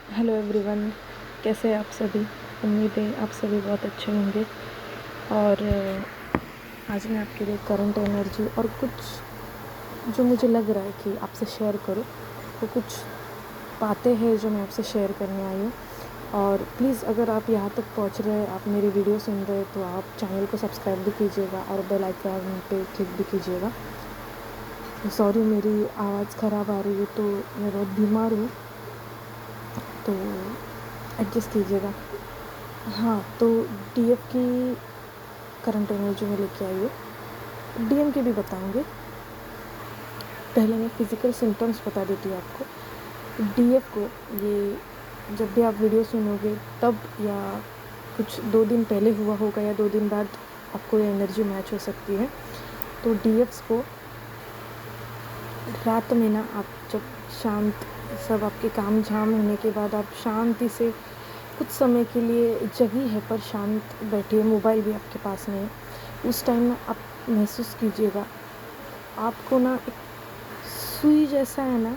Hello everyone, कैसे हैं आप सभी। उम्मीद है आप सभी बहुत अच्छे होंगे। और आज मैं आपके लिए करंट एनर्जी और कुछ जो मुझे लग रहा है कि आपसे शेयर करूं, वो कुछ बातें हैं जो मैं आपसे शेयर करने आई हूँ। और प्लीज़ अगर आप यहाँ तक पहुँच रहे हैं, आप मेरी वीडियो सुन रहे हैं, तो आप चैनल को सब्सक्राइब भी कीजिएगा और बेल आइकन पे क्लिक भी कीजिएगा। सॉरी, मेरी आवाज़ ख़राब आ रही है, तो मैं बहुत बीमार हूँ, तो एडजस्ट कीजिएगा। हाँ, तो डीएफ की करंट एनर्जी में लेके आई हूँ। डीएम के भी बताऊँगी। पहले मैं फिज़िकल सिम्टम्स बता देती हूँ आपको। डीएफ को ये जब भी आप वीडियो सुनोगे तब, या कुछ 2 दिन पहले हुआ होगा या 2 दिन बाद आपको ये एनर्जी मैच हो सकती है। तो डीएफ्स को रात में ना, आप जब शांत, सब आपके काम झाम होने के बाद आप शांति से कुछ समय के लिए जगी है पर शांत बैठी है, मोबाइल भी आपके पास नहीं है, उस टाइम ना आप महसूस कीजिएगा, आपको ना एक सुई जैसा है ना,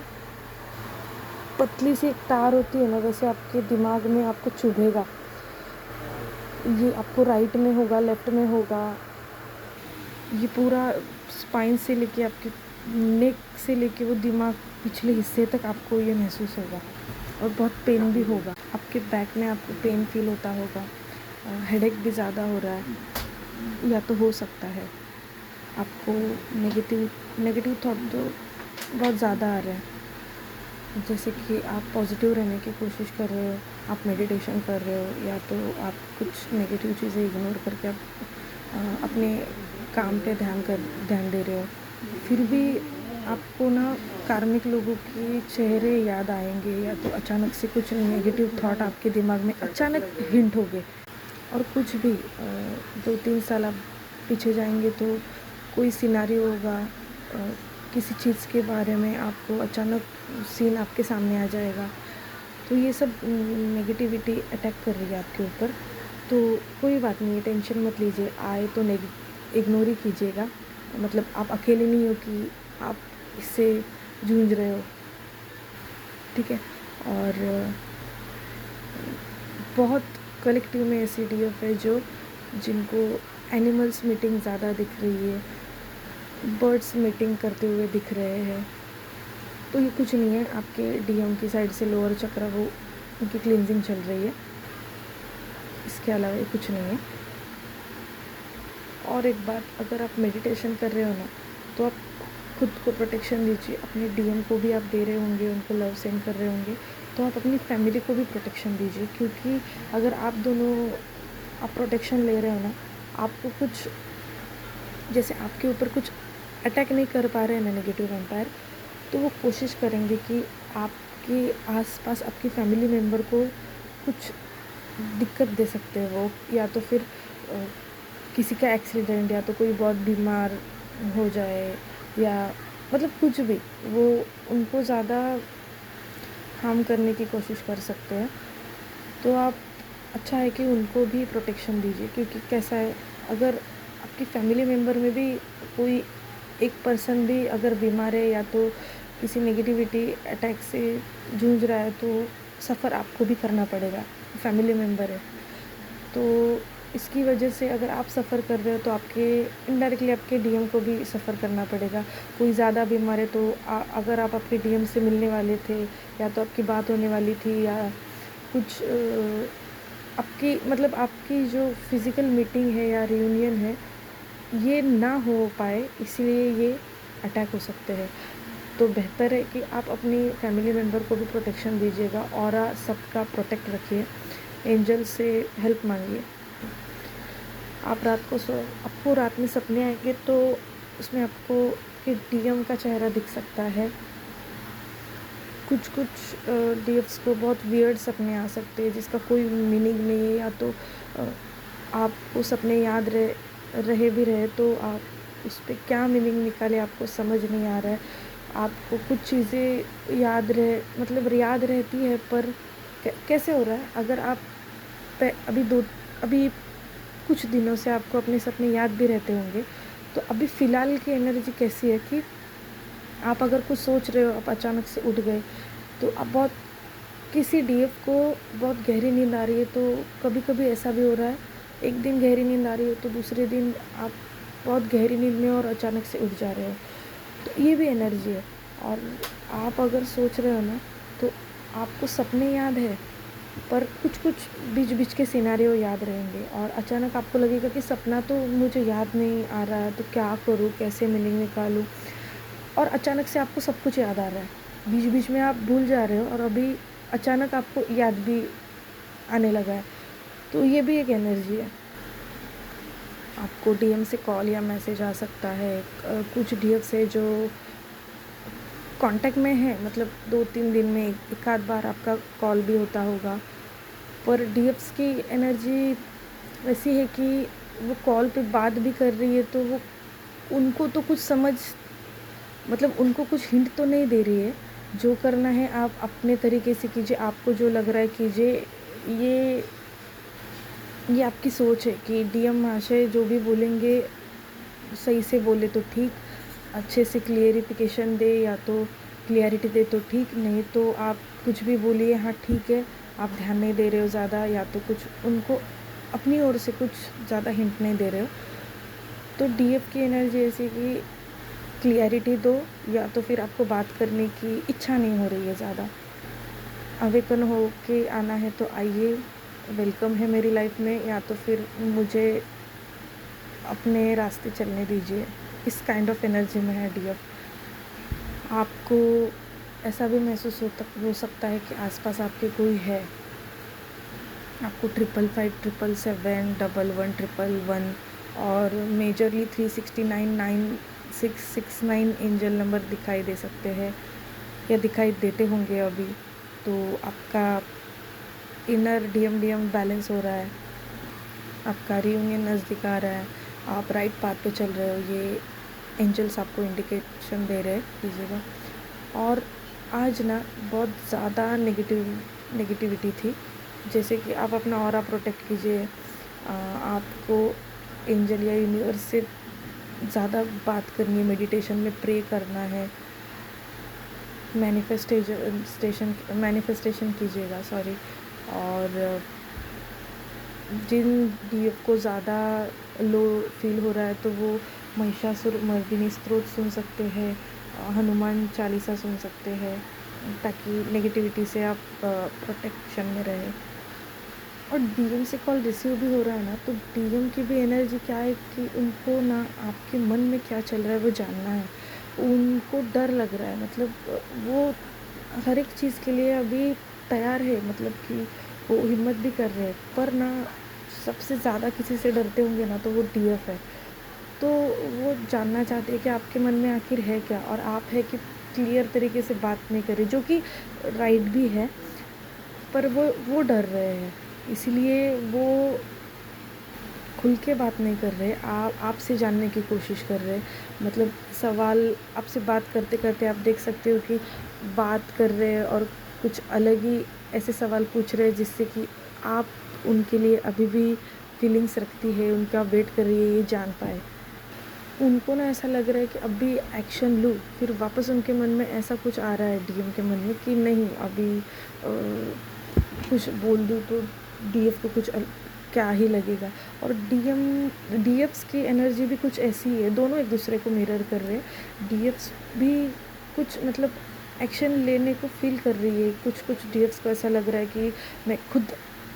पतली सी एक तार होती है ना, वैसे आपके दिमाग में आपको चुभेगा। ये आपको राइट में होगा, लेफ्ट में होगा, ये पूरा स्पाइन से लेके आपके नेक से लेके वो दिमाग पिछले हिस्से तक आपको ये महसूस होगा। और बहुत पेन भी होगा, आपके बैक में आपको पेन फील होता होगा। हेडेक भी ज़्यादा हो रहा है, या तो हो सकता है आपको नेगेटिव नेगेटिव थॉट तो बहुत ज़्यादा आ रहे हैं। जैसे कि आप पॉजिटिव रहने की कोशिश कर रहे हो, आप मेडिटेशन कर रहे हो, या तो आप कुछ नेगेटिव चीज़ें इग्नोर करके आप अपने काम पे ध्यान दे रहे हो, फिर भी आपको ना कार्मिक लोगों के चेहरे याद आएंगे, या तो अचानक से कुछ नेगेटिव थॉट आपके दिमाग में अचानक हिंट हो गए। और कुछ भी 2-3 साल आप पीछे जाएंगे तो कोई सिनारियो होगा, किसी चीज़ के बारे में आपको अचानक सीन आपके सामने आ जाएगा। तो ये सब नेगेटिविटी अटैक कर रही है आपके ऊपर। तो कोई बात नहीं है, टेंशन मत लीजिए, आए तो इग्नोर ही कीजिएगा। मतलब आप अकेले नहीं हो कि आप इससे जूझ रहे हो, ठीक है। और बहुत कलेक्टिव में ऐसी डीएफ है जो जिनको एनिमल्स मीटिंग ज़्यादा दिख रही है, बर्ड्स मीटिंग करते हुए दिख रहे हैं। तो ये कुछ नहीं है, आपके डीएम की साइड से लोअर चक्र वो उनकी क्लींजिंग चल रही है, इसके अलावा ये कुछ नहीं है। और एक बात, अगर आप मेडिटेशन कर रहे हो ना, तो आप खुद को प्रोटेक्शन दीजिए, अपने डीएम को भी आप दे रहे होंगे, उनको लव सेंड कर रहे होंगे, तो आप अपनी फैमिली को भी प्रोटेक्शन दीजिए। क्योंकि अगर आप दोनों आप प्रोटेक्शन ले रहे हो ना, आपको कुछ, जैसे आपके ऊपर कुछ अटैक नहीं कर पा रहे हैं ना नेगेटिव एम्पायर, तो वो कोशिश करेंगे कि आपके आसपास आपकी फैमिली मेम्बर को कुछ दिक्कत दे सकते हैं वो, या तो फिर किसी का एक्सीडेंट, या तो कोई बहुत बीमार हो जाए, या मतलब कुछ भी, वो उनको ज़्यादा हार्म करने की कोशिश कर सकते हैं। तो आप, अच्छा है कि उनको भी प्रोटेक्शन दीजिए। क्योंकि कैसा है, अगर आपकी फैमिली मेम्बर में भी कोई एक पर्सन भी अगर बीमार है, या तो किसी नेगेटिविटी अटैक से जूझ रहा है, तो सफ़र आपको भी करना पड़ेगा, फैमिली मेम्बर है तो। इसकी वजह से अगर आप सफ़र कर रहे हो तो आपके इनडायरेक्टली आपके डीएम को भी सफ़र करना पड़ेगा। कोई ज़्यादा बीमार है तो अगर आप आपके डीएम से मिलने वाले थे, या तो आपकी बात होने वाली थी, या कुछ आपकी मतलब आपकी जो फिज़िकल मीटिंग है या रियूनियन है, ये ना हो पाए, इसलिए ये अटैक हो सकते हैं। तो बेहतर है कि आप अपनी फैमिली मेम्बर को भी प्रोटेक्शन दीजिएगा, और सबका प्रोटेक्ट रखिए, एंजल से हेल्प मांगिए। आप आपको रात में सपने आएंगे तो उसमें आपको कि डीएम का चेहरा दिख सकता है। कुछ कुछ डीएफ्स को बहुत वियर्ड सपने आ सकते हैं जिसका कोई मीनिंग नहीं है, या तो आपको सपने याद रहे भी रहे तो आप उस पर क्या मीनिंग निकाले आपको समझ नहीं आ रहा है। आपको कुछ चीज़ें याद रहती है, पर कैसे हो रहा है, अगर आप अभी कुछ दिनों से आपको अपने सपने याद भी रहते होंगे, तो अभी फ़िलहाल की एनर्जी कैसी है कि आप अगर कुछ सोच रहे हो, आप अचानक से उठ गए, तो आप बहुत किसी डीएफ को बहुत गहरी नींद आ रही है, तो कभी-कभी ऐसा भी हो रहा है, एक दिन गहरी नींद आ रही है तो दूसरे दिन आप बहुत गहरी नींद में और अचानक से उठ जा रहे हो। तो ये भी एनर्जी है। और आप अगर सोच रहे हो ना, तो आपको सपने याद है, पर कुछ-कुछ बीच-बीच के सिनेरियो याद रहेंगे और अचानक आपको लगेगा कि सपना तो मुझे याद नहीं आ रहा है, तो क्या करूँ, कैसे मीनिंग निकालूँ? और अचानक से आपको सब कुछ याद आ रहा है। बीच-बीच में आप भूल जा रहे हो और अभी अचानक आपको याद भी आने लगा है। तो ये भी एक एनर्जी है। आपको डीएम से कॉल या मैसेज आ सकता है। कुछ डीएफ से जो कांटेक्ट में है, मतलब 2-3 दिन में एक आध बार आपका कॉल भी होता होगा। पर डीएफ्स की एनर्जी ऐसी है कि वो कॉल पे बात भी कर रही है, तो वो उनको तो कुछ समझ, मतलब उनको कुछ हिंट तो नहीं दे रही है। जो करना है आप अपने तरीके से कीजिए, आपको जो लग रहा है कीजिए। ये ये आपकी सोच है कि डीएम महाशय जो भी बोलेंगे सही से बोले तो ठीक, अच्छे से क्लियरिफिकेशन दे या तो क्लियरिटी दे तो ठीक, नहीं तो आप कुछ भी बोलिए हाँ ठीक है, आप ध्यान नहीं दे रहे हो ज़्यादा, या तो कुछ उनको अपनी ओर से कुछ ज़्यादा हिंट नहीं दे रहे हो। तो डीएफ की एनर्जी ऐसी कि क्लियरिटी दो, या तो फिर आपको बात करने की इच्छा नहीं हो रही है ज़्यादा। अवेकन हो के आना है तो आइए, वेलकम है मेरी लाइफ में, या तो फिर मुझे अपने रास्ते चलने दीजिए। इस काइंड ऑफ एनर्जी में है डीएफ। आपको ऐसा भी महसूस हो सकता है कि आसपास आपके कोई है। आपको 555 777 111 और मेजरली 369 9669 एंजल नंबर दिखाई दे सकते हैं या दिखाई देते होंगे अभी। तो आपका इनर डीएम बैलेंस हो रहा है, आपका रियूनियन नज़दीक आ रहा है, आप राइट पाथ पे चल रहे हो, ये एंजल्स आपको इंडिकेशन दे रहे हैं, कीजिएगा। और आज ना बहुत ज़्यादा नेगेटिविटी थी, जैसे कि आप अपना ऑरा प्रोटेक्ट कीजिए। आपको एंजल या यूनिवर्स से ज़्यादा बात करनी है, मेडिटेशन में प्रे करना है, मैनिफेस्टेशन कीजिएगा, सॉरी। और जिन डीएफ को ज़्यादा लो फील हो रहा है तो वो महिषासुर मर्दिनी स्तोत्र सुन सकते हैं, हनुमान चालीसा सुन सकते हैं, ताकि नेगेटिविटी से आप प्रोटेक्शन में रहें। और डीएम से कॉल रिसीव भी हो रहा है ना, तो डीएम की भी एनर्जी क्या है कि उनको ना आपके मन में क्या चल रहा है वो जानना है। उनको डर लग रहा है, मतलब वो हर एक चीज़ के लिए अभी तैयार है, मतलब कि वो हिम्मत भी कर रहे हैं, पर ना सबसे ज़्यादा किसी से डरते होंगे ना तो वो डीएफ है। तो वो जानना चाहते हैं कि आपके मन में आखिर है क्या, और आप है कि क्लियर तरीके से बात नहीं करें, जो कि राइट भी है, पर वो डर रहे हैं, इसलिए वो खुल के बात नहीं कर रहे। आपसे जानने की कोशिश कर रहे हैं, मतलब सवाल आपसे बात करते करते आप देख सकते हो कि बात कर रहे हैं और कुछ अलग ही ऐसे सवाल पूछ रहे हैं जिससे कि आप उनके लिए अभी भी फीलिंग्स रखती है, उनका वेट कर रही है, ये जान पाए। उनको ना ऐसा लग रहा है कि अभी एक्शन लूँ, फिर वापस उनके मन में ऐसा कुछ आ रहा है डीएम के मन में कि नहीं, अभी कुछ बोल दूँ तो डीएफ को कुछ क्या ही लगेगा। और डीएफ्स की एनर्जी भी कुछ ऐसी है, दोनों एक दूसरे को मिरर कर रहे हैं। डीएफ्स भी कुछ मतलब एक्शन लेने को फील कर रही है, कुछ डीएफ्स को ऐसा लग रहा है कि मैं खुद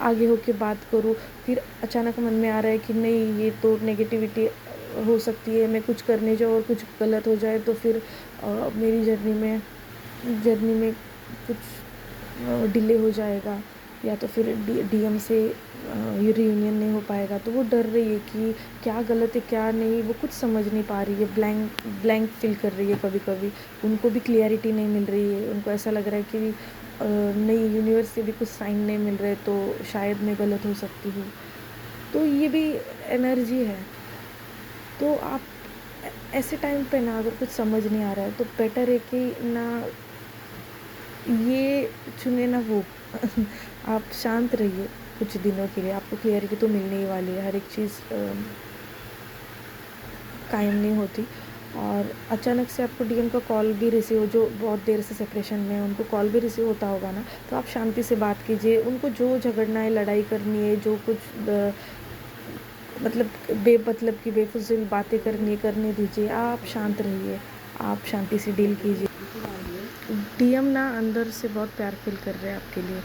आगे होके बात करूँ, फिर अचानक मन में आ रहा है कि नहीं, ये तो नेगेटिविटी हो सकती है, मैं कुछ करने जाऊँ और कुछ गलत हो जाए तो फिर मेरी जर्नी में कुछ डिले हो जाएगा, या तो फिर डीएम से ये रियूनियन नहीं हो पाएगा। तो वो डर रही है कि क्या गलत है क्या नहीं, वो कुछ समझ नहीं पा रही है, ब्लैंक फील कर रही है। कभी कभी उनको भी क्लियरिटी नहीं मिल रही है, उनको ऐसा लग रहा है कि नहीं, यूनिवर्स से भी कुछ साइन नहीं मिल रहे, तो शायद मैं गलत हो सकती हूँ। तो ये भी एनर्जी है। तो आप ऐसे टाइम पे ना, अगर कुछ समझ नहीं आ रहा है तो बेटर है कि ना ये चुने ना वो आप शांत रहिए कुछ दिनों के लिए, आपको क्लियरिटी तो मिलने ही वाली है, हर एक चीज़ कायम नहीं होती। और अचानक से आपको डीएम का कॉल भी रिसीव, जो बहुत देर से सेपरेशन में हैं, उनको कॉल भी रिसीव होता होगा ना, तो आप शांति से बात कीजिए। उनको जो झगड़ना है, लड़ाई करनी है, जो कुछ मतलब बेमतलब की बेफिज़ूल बातें करनी है, करने दीजिए। आप शांत रहिए, आप शांति से डील कीजिए। डीएम ना अंदर से बहुत प्यार फ़ील कर रहे हैं आपके लिए,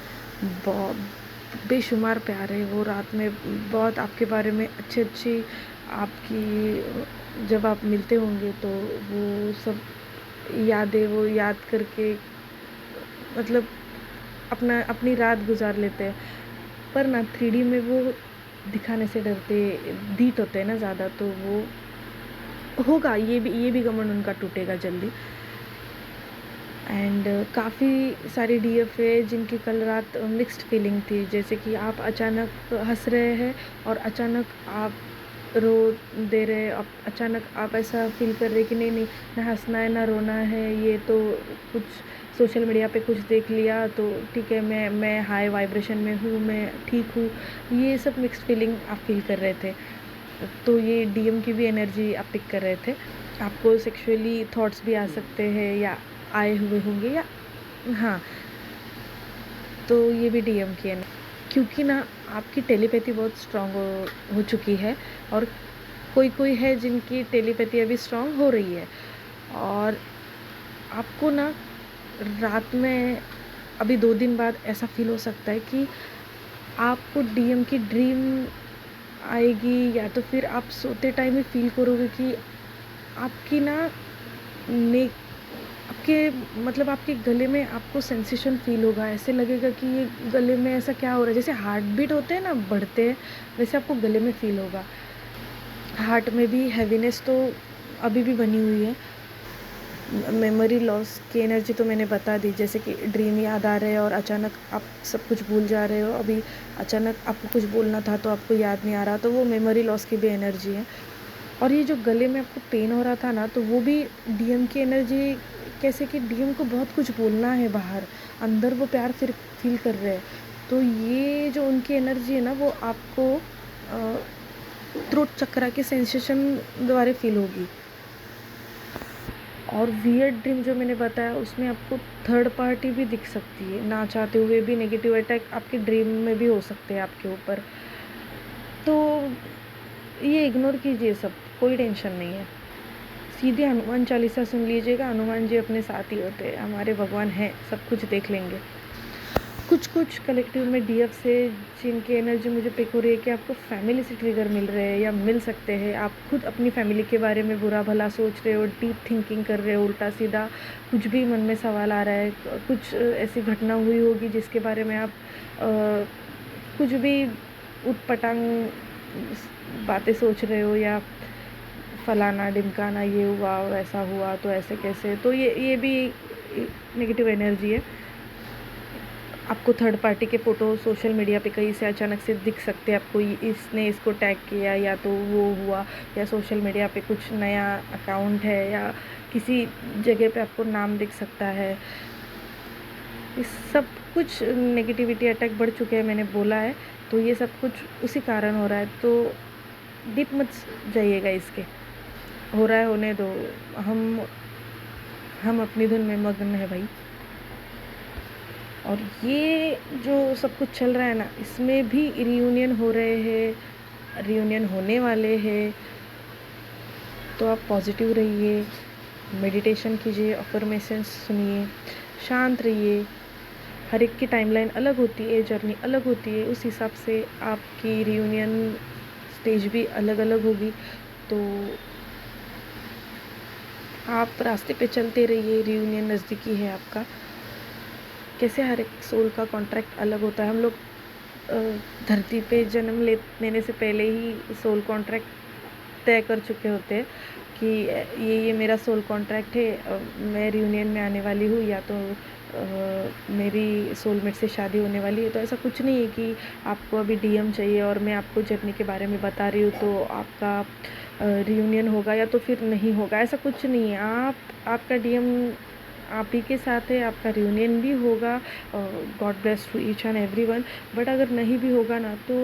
बहुत बेशुमार प्यार है। वो रात में बहुत आपके बारे में अच्छी-अच्छी आपकी, जब आप मिलते होंगे तो वो सब यादें वो याद करके मतलब अपनी रात गुज़ार लेते हैं। पर ना 3D में वो दिखाने से डरते, ढीठ होते हैं ना ज़्यादा, तो वो होगा, ये भी घमंड उनका टूटेगा जल्दी। एंड काफ़ी सारी डीएफ है जिनकी कल रात मिक्स्ड फीलिंग थी, जैसे कि आप अचानक हंस रहे हैं और अचानक आप रो दे रहे, अब अचानक आप ऐसा फील कर रहे कि नहीं नहीं, ना हंसना है ना रोना है, ये तो कुछ सोशल मीडिया पे कुछ देख लिया तो ठीक है, मैं हाई वाइब्रेशन में हूँ, मैं ठीक हूँ। ये सब मिक्स्ड फीलिंग आप फील कर रहे थे, तो ये डीएम की भी एनर्जी आप पिक कर रहे थे। आपको सेक्सुअली थॉट्स भी आ सकते हैं या आए हुए होंगे, या हाँ, तो ये भी डीएम की है ना, क्योंकि ना आपकी टेलीपैथी बहुत स्ट्रांग हो चुकी है, और कोई है जिनकी टेलीपैथी अभी स्ट्रांग हो रही है। और आपको ना रात में अभी 2 दिन बाद ऐसा फील हो सकता है कि आपको डीएम की ड्रीम आएगी, या तो फिर आप सोते टाइम ही फील करोगे कि आपकी ना ने आपके मतलब आपके गले में आपको सेंसेशन फील होगा। ऐसे लगेगा कि ये गले में ऐसा क्या हो रहा है, जैसे हार्ट बीट होते हैं ना, बढ़ते हैं, वैसे आपको गले में फील होगा। हार्ट में भी हैवीनेस तो अभी भी बनी हुई है। मेमोरी लॉस की एनर्जी तो मैंने बता दी, जैसे कि ड्रीम याद आ रहे हैं और अचानक आप सब कुछ भूल जा रहे हो। अभी अचानक आपको कुछ बोलना था तो आपको याद नहीं आ रहा, तो वो मेमोरी लॉस की भी एनर्जी है। और ये जो गले में आपको पेन हो रहा था ना, तो वो भी डीएम की एनर्जी, कैसे कि डीएम को बहुत कुछ बोलना है बाहर, अंदर वो प्यार फिर फील कर रहे हैं। तो ये जो उनकी एनर्जी है ना, वो आपको थ्रोट चक्रा के सेंसेशन द्वारा फील होगी। और वियर्ड ड्रीम जो मैंने बताया, उसमें आपको थर्ड पार्टी भी दिख सकती है, ना चाहते हुए भी नेगेटिव अटैक आपके ड्रीम में भी हो सकते हैं आपके ऊपर। तो ये इग्नोर कीजिए सब, कोई टेंशन नहीं है। सीधे हनुमान चालीसा सुन लीजिएगा, हनुमान जी अपने साथ ही होते हैं, हमारे भगवान हैं, सब कुछ देख लेंगे। कुछ कलेक्टिव में डीएफ से जिनकी एनर्जी मुझे पिक हो रही है कि आपको फैमिली से ट्रिगर मिल रहे हैं या मिल सकते हैं। आप खुद अपनी फैमिली के बारे में बुरा भला सोच रहे हो, डीप थिंकिंग कर रहे हो, उल्टा सीधा कुछ भी मन में सवाल आ रहा है, कुछ ऐसी घटना हुई होगी जिसके बारे में आप कुछ भी उटपटांग बातें सोच रहे हो, या फलाना ढिमकाना ये हुआ वैसा हुआ तो ऐसे कैसे, तो ये भी नेगेटिव एनर्जी है। आपको थर्ड पार्टी के फ़ोटो सोशल मीडिया पे कहीं से अचानक से दिख सकते हैं आपको, इसने इसको टैग किया या तो वो हुआ, या सोशल मीडिया पे कुछ नया अकाउंट है, या किसी जगह पे आपको नाम दिख सकता है। इस सब कुछ नेगेटिविटी अटैक बढ़ चुके हैं, मैंने बोला है, तो ये सब कुछ उसी कारण हो रहा है। तो डीप मत जाइएगा इसके, हो रहा है होने दो, हम अपनी धुन में मग्न है भाई। और ये जो सब कुछ चल रहा है ना, इसमें भी रियूनियन हो रहे हैं, रियूनियन होने वाले हैं, तो आप पॉजिटिव रहिए, मेडिटेशन कीजिए, अफर्मेशंस सुनिए, शांत रहिए। हर एक की टाइमलाइन अलग होती है, जर्नी अलग होती है, उस हिसाब से आपकी रियूनियन स्टेज भी अलग अलग होगी। तो आप रास्ते पे चलते रहिए, रियूनियन नज़दीकी है आपका। कैसे हर एक सोल का कॉन्ट्रैक्ट अलग होता है। हम लोग धरती पे जन्म लेने से पहले ही सोल कॉन्ट्रैक्ट तय कर चुके होते हैं कि ये मेरा सोल कॉन्ट्रैक्ट है, मैं रियूनियन में आने वाली हूँ, या तो मेरी सोलमेट से शादी होने वाली है। तो ऐसा कुछ नहीं है कि आपको अभी डीएम चाहिए और मैं आपको जर्नी के बारे में बता रही हूँ तो आपका रियूनियन होगा या तो फिर नहीं होगा, ऐसा कुछ नहीं है। आपका डीएम आप ही के साथ है, आपका रियूनियन भी होगा, God bless to each and everyone. But अगर नहीं भी होगा ना तो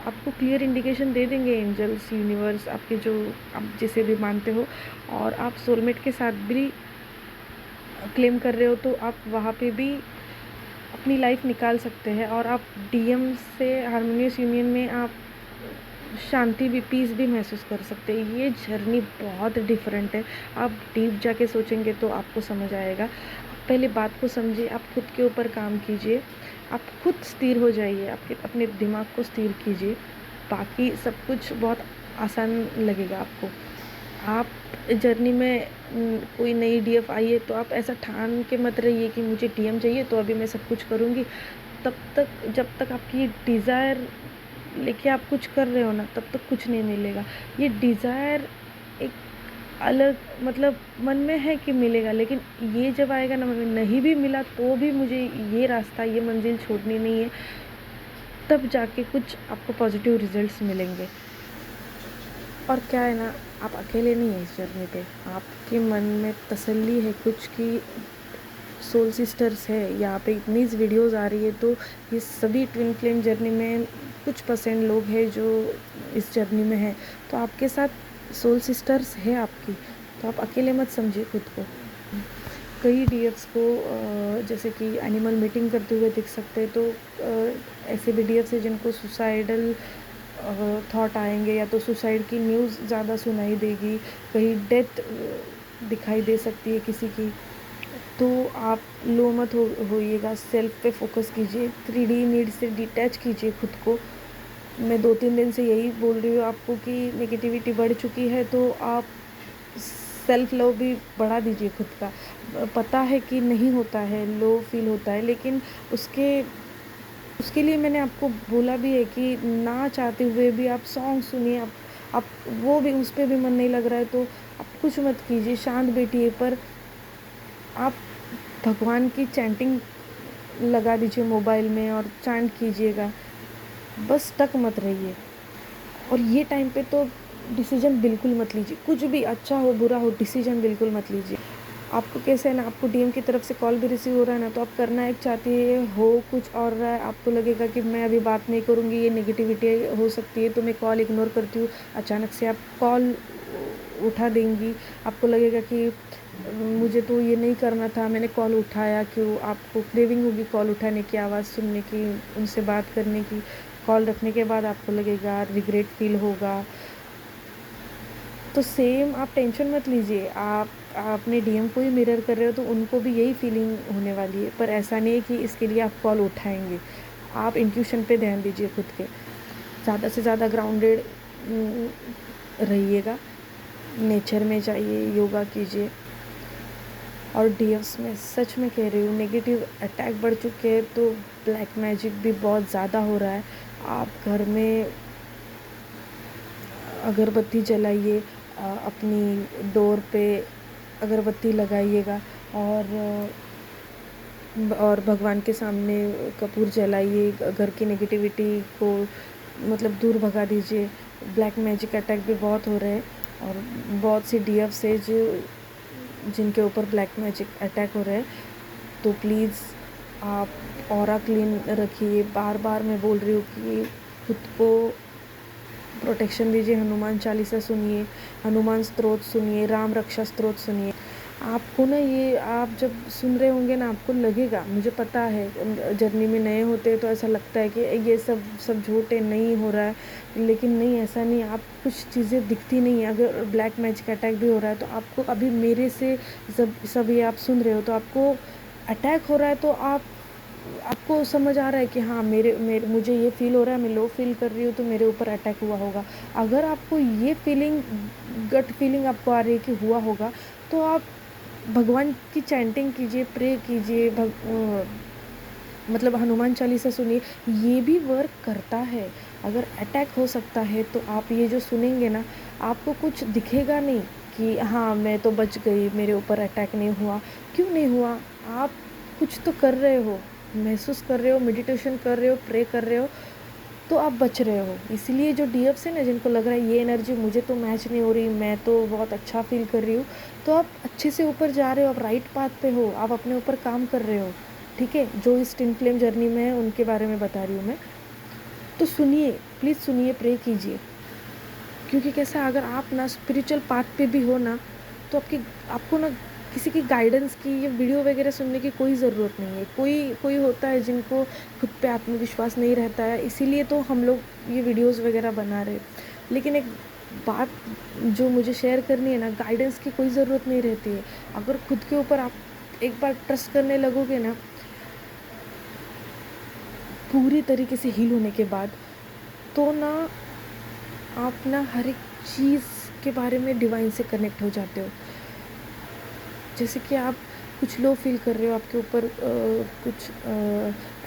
आपको क्लियर इंडिकेशन दे देंगे एंजल्स, यूनिवर्स, आपके जो आप जिसे भी मानते हो। और आप सोलमेट के साथ भी क्लेम कर रहे हो तो आप वहाँ पे भी अपनी लाइफ निकाल सकते हैं। और आप डीएम से हारमोनियस यूनियन में आप शांति भी, पीस भी महसूस कर सकते हैं। ये जर्नी बहुत डिफरेंट है। आप डीप जाके सोचेंगे तो आपको समझ आएगा। पहले बात को समझिए, आप खुद के ऊपर काम कीजिए, आप खुद स्थिर हो जाइए, आपके अपने दिमाग को स्थिर कीजिए, बाकी सब कुछ बहुत आसान लगेगा आपको। आप जर्नी में कोई नई डीएफ आई है तो आप ऐसा ठान के मत रहिए कि मुझे डीएम चाहिए तो अभी मैं सब कुछ करूँगी। तब तक, जब तक आपकी डिज़ायर लेके आप कुछ कर रहे हो ना, तब तक कुछ नहीं मिलेगा। ये डिज़ायर एक अलग मतलब मन में है कि मिलेगा, लेकिन ये जब आएगा ना, नहीं भी मिला तो भी मुझे ये रास्ता, ये मंजिल छोड़नी नहीं है, तब जाके कुछ आपको पॉजिटिव रिजल्ट्स मिलेंगे। और क्या है ना, आप अकेले नहीं हैं इस जर्नी पे। आपके मन में तसल्ली है कुछ कि सोल सिस्टर्स है यहाँ पे, इतनी वीडियोस आ रही है, तो ये सभी ट्विन फ्लेम जर्नी में कुछ परसेंट लोग हैं जो इस जर्नी में हैं। तो आपके साथ सोल सिस्टर्स है आपकी, तो आप अकेले मत समझिए खुद को। कई डीएफ्स को जैसे कि एनिमल मीटिंग करते हुए दिख सकते हैं, तो ऐसे भी डीएफ्स हैं जिनको सुसाइडल थॉट आएंगे, या तो सुसाइड की न्यूज़ ज़्यादा सुनाई देगी, कहीं डेथ दिखाई दे सकती है किसी की। तो आप लो मत होइएगा, सेल्फ पे फोकस कीजिए, 3D नीड से डिटैच कीजिए खुद को। मैं 2-3 दिन से यही बोल रही हूँ आपको कि नेगेटिविटी बढ़ चुकी है, तो आप सेल्फ लव भी बढ़ा दीजिए खुद का। पता है कि नहीं होता है, लो फील होता है, लेकिन उसके लिए मैंने आपको बोला भी है कि ना चाहते हुए भी आप सॉन्ग सुनिए। आप वो भी, उस पर भी मन नहीं लग रहा है तो आप कुछ मत कीजिए, शांत बैठिए, पर आप भगवान की चैंटिंग लगा दीजिए मोबाइल में और चैंट कीजिएगा, बस स्टक मत रहिए। और ये टाइम पे तो डिसीजन बिल्कुल मत लीजिए, कुछ भी अच्छा हो बुरा हो, डिसीजन बिल्कुल मत लीजिए। आपको कैसे है ना, आपको डीएम की तरफ से कॉल भी रिसीव हो रहा है ना, तो आप करना एक चाहती हो, कुछ और रहा है, आपको लगेगा कि मैं अभी बात नहीं करूँगी, ये नेगेटिविटी हो सकती है, तो मैं कॉल इग्नोर करती हूँ। अचानक से आप कॉल उठा देंगी, आपको लगेगा कि मुझे तो ये नहीं करना था, मैंने कॉल उठाया क्यों। आपको क्रेविंग होगी कॉल उठाने की, आवाज़ सुनने की, उनसे बात करने की। कॉल रखने के बाद आपको लगेगा, रिग्रेट फील होगा। तो सेम आप टेंशन मत लीजिए, आप अपने डीएम को ही मिरर कर रहे हो तो उनको भी यही फीलिंग होने वाली है, पर ऐसा नहीं है कि इसके लिए आप कॉल उठाएंगे। आप इंट्यूशन पे ध्यान दीजिए खुद के, ज़्यादा से ज़्यादा ग्राउंडेड रहिएगा, नेचर में जाइए, योगा कीजिए। और डीएफ्स में सच में कह रही हूँ, नेगेटिव अटैक बढ़ चुके हैं, तो ब्लैक मैजिक भी बहुत ज़्यादा हो रहा है। आप घर में अगरबत्ती जलाइए, अपनी डोर पे अगरबत्ती लगाइएगा, और भगवान के सामने कपूर जलाइए, घर की नेगेटिविटी को मतलब दूर भगा दीजिए। ब्लैक मैजिक अटैक भी बहुत हो रहे हैं, और बहुत सी डीएफ्स है जिनके ऊपर ब्लैक मैजिक अटैक हो रहे हैं। तो प्लीज़ आप ऑरा क्लीन रखिए। बार बार मैं बोल रही हूँ कि खुद को प्रोटेक्शन दीजिए। हनुमान चालीसा सुनिए, हनुमान स्तोत्र सुनिए, राम रक्षा स्तोत्र सुनिए। आपको ना, ये आप जब सुन रहे होंगे ना, आपको लगेगा, मुझे पता है जर्नी में नए होते हैं तो ऐसा लगता है कि ये सब झूठ है, नहीं हो रहा है, लेकिन नहीं, ऐसा नहीं। आप कुछ चीज़ें दिखती नहीं है। अगर ब्लैक मैजिक अटैक भी हो रहा है तो आपको अभी मेरे से सब ये आप सुन रहे हो तो आपको अटैक हो रहा है, तो आपको समझ आ रहा है कि हाँ, मेरे मुझे ये फील हो रहा है, मैं लो फील कर रही हूँ, तो मेरे ऊपर अटैक हुआ होगा। अगर आपको ये फीलिंग, गट फीलिंग आपको आ रही है कि हुआ होगा, तो आप भगवान की चैंटिंग कीजिए, प्रे कीजिए, मतलब हनुमान चालीसा सुनिए। ये भी वर्क करता है। अगर अटैक हो सकता है तो आप ये जो सुनेंगे ना, आपको कुछ दिखेगा नहीं कि हाँ मैं तो बच गई, मेरे ऊपर अटैक नहीं हुआ। क्यों नहीं हुआ? आप कुछ तो कर रहे हो, महसूस कर रहे हो, मेडिटेशन कर रहे हो, प्रे कर रहे हो, तो आप बच रहे हो। इसीलिए जो डीएफ्स है ना, जिनको लग रहा है ये एनर्जी मुझे तो मैच नहीं हो रही, मैं तो बहुत अच्छा फील कर रही हूँ, तो आप अच्छे से ऊपर जा रहे हो, आप राइट पाथ पे हो, आप अपने ऊपर काम कर रहे हो, ठीक है। जो इस ट्विन फ्लेम जर्नी में है उनके बारे में बता रही हूँ मैं। तो सुनिए, प्लीज़ सुनिए, प्रे कीजिए, क्योंकि कैसा, अगर आप ना स्पिरिचुअल पाथ पे भी हो ना, तो आपको ना किसी की गाइडेंस की या वीडियो वगैरह सुनने की कोई ज़रूरत नहीं है। कोई कोई होता है जिनको खुद पे आत्मविश्वास नहीं रहता है, इसीलिए तो हम लोग ये वीडियोस वगैरह बना रहे हैं। लेकिन एक बात जो मुझे शेयर करनी है ना, गाइडेंस की कोई ज़रूरत नहीं रहती है। अगर खुद के ऊपर आप एक बार ट्रस्ट करने लगोगे ना, पूरी तरीके से हील होने के बाद, तो ना आप ना हर एक चीज़ के बारे में डिवाइन से कनेक्ट हो जाते हो। जैसे कि आप कुछ लो फील कर रहे हो, आपके ऊपर कुछ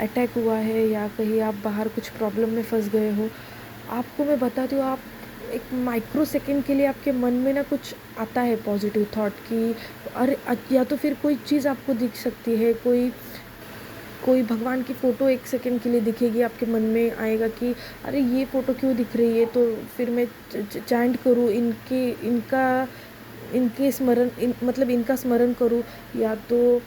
अटैक हुआ है, या कहीं आप बाहर कुछ प्रॉब्लम में फंस गए हो, आपको मैं बताती हूँ, आप एक माइक्रो सेकेंड के लिए आपके मन में ना कुछ आता है पॉजिटिव थॉट कि अरे या तो फिर कोई चीज़ आपको दिख सकती है, कोई कोई भगवान की फ़ोटो एक सेकंड के लिए दिखेगी, आपके मन में आएगा कि अरे ये फ़ोटो क्यों दिख रही है, तो फिर मैं चैंट करूँ इनके स्मरण, मतलब इनका स्मरण करूँ, या तो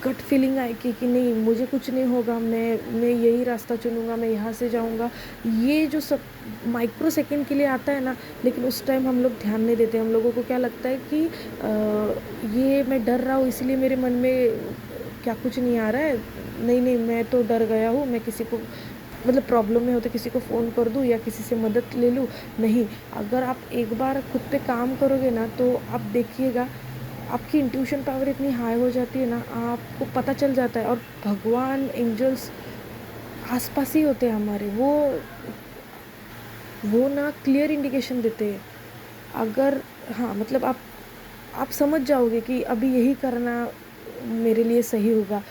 गट फीलिंग आए कि नहीं मुझे कुछ नहीं होगा, मैं यही रास्ता चुनूँगा, मैं यहाँ से जाऊँगा। ये जो सब माइक्रो सेकंड के लिए आता है ना, लेकिन उस टाइम हम लोग ध्यान नहीं देते। हम लोगों को क्या लगता है कि ये मैं डर रहा हूँ इसलिए मेरे मन में क्या कुछ नहीं आ रहा है, नहीं नहीं मैं तो डर गया हूँ, मैं किसी को, मतलब प्रॉब्लम में हो तो किसी को फ़ोन कर दूँ या किसी से मदद ले लूँ। नहीं, अगर आप एक बार खुद पे काम करोगे ना, तो आप देखिएगा आपकी इंट्यूशन पावर इतनी हाई हो जाती है ना, आपको पता चल जाता है। और भगवान, एंजल्स आसपास ही होते हैं हमारे, वो ना क्लियर इंडिकेशन देते हैं। अगर हाँ, मतलब आप समझ जाओगे कि अभी यही करना मेरे लिए सही होगा।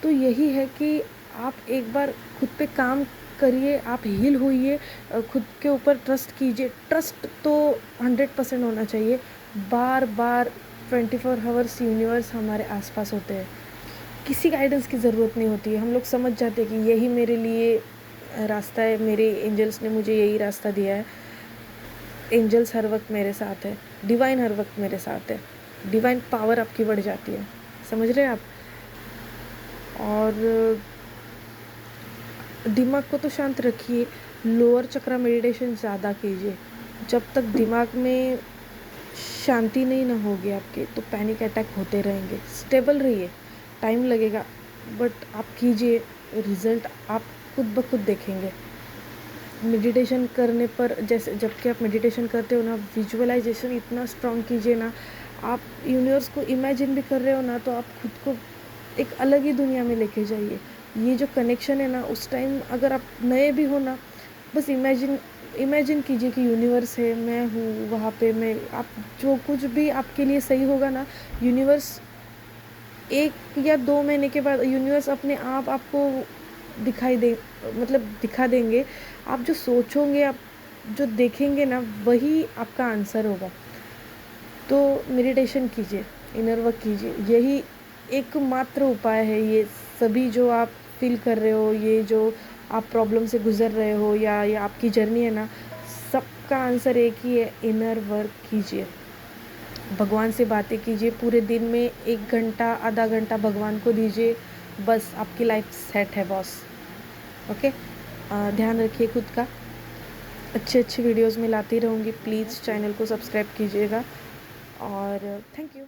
तो यही है कि आप एक बार खुद पे काम करिए, आप हील होइए, खुद के ऊपर ट्रस्ट कीजिए। ट्रस्ट तो 100% होना चाहिए। बार बार 24 आवर्स यूनिवर्स हमारे आसपास होते हैं, किसी गाइडेंस की ज़रूरत नहीं होती है। हम लोग समझ जाते हैं कि यही मेरे लिए रास्ता है, मेरे एंजल्स ने मुझे यही रास्ता दिया है। एंजल्स हर वक्त मेरे साथ है, डिवाइन हर वक्त मेरे साथ है, डिवाइन पावर आपकी बढ़ जाती है, समझ रहे हैं आप। और दिमाग को तो शांत रखिए, लोअर चक्रा मेडिटेशन ज़्यादा कीजिए। जब तक दिमाग में शांति नहीं ना होगी आपके, तो पैनिक अटैक होते रहेंगे। स्टेबल रहिए, टाइम लगेगा, बट आप कीजिए, रिज़ल्ट आप खुद ब खुद देखेंगे। मेडिटेशन करने पर, जैसे जबकि आप मेडिटेशन करते हो ना, विजुअलाइजेशन इतना स्ट्रॉन्ग कीजिए ना, आप यूनिवर्स को इमेजिन भी कर रहे हो ना, तो आप खुद को एक अलग ही दुनिया में लेके जाइए। ये जो कनेक्शन है ना, उस टाइम अगर आप नए भी हो ना, बस इमेजिन कीजिए कि यूनिवर्स है, मैं हूँ वहाँ पे, मैं आप जो कुछ भी आपके लिए सही होगा ना, यूनिवर्स 1 या 2 महीने के बाद यूनिवर्स अपने आप आपको दिखा देंगे। आप जो सोचोगे, आप जो देखेंगे ना, वही आपका आंसर होगा। तो मेडिटेशन कीजिए, इनर वर्क कीजिए, यही एकमात्र उपाय है। ये सभी जो आप फील कर रहे हो, ये जो आप प्रॉब्लम से गुज़र रहे हो, या ये आपकी जर्नी है ना, सबका आंसर एक ही है, इनर वर्क कीजिए। भगवान से बातें कीजिए, पूरे दिन में 1 घंटा, आधा घंटा भगवान को दीजिए, बस आपकी लाइफ सेट है बॉस। ओके, ध्यान रखिए खुद का। अच्छे वीडियोज़ में लाती रहूँगी, प्लीज़ चैनल को सब्सक्राइब कीजिएगा, और थैंक यू।